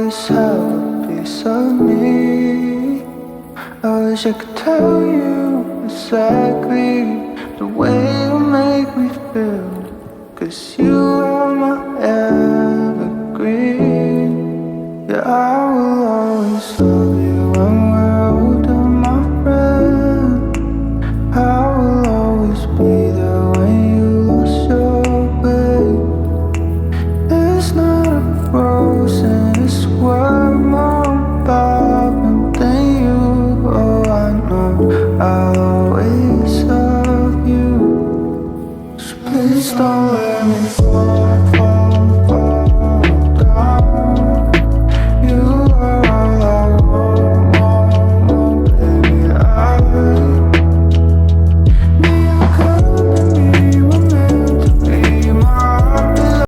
always have a piece of me. I wish I could tell you exactly the way you make me feel, 'cause you are my evergreen. Yeah, I will always love you when we're older, my friend. I will always be there when you lost your way. It's not a rose in this world more poppin' than you. Oh, I know I'll always love you. So please don't let me fall.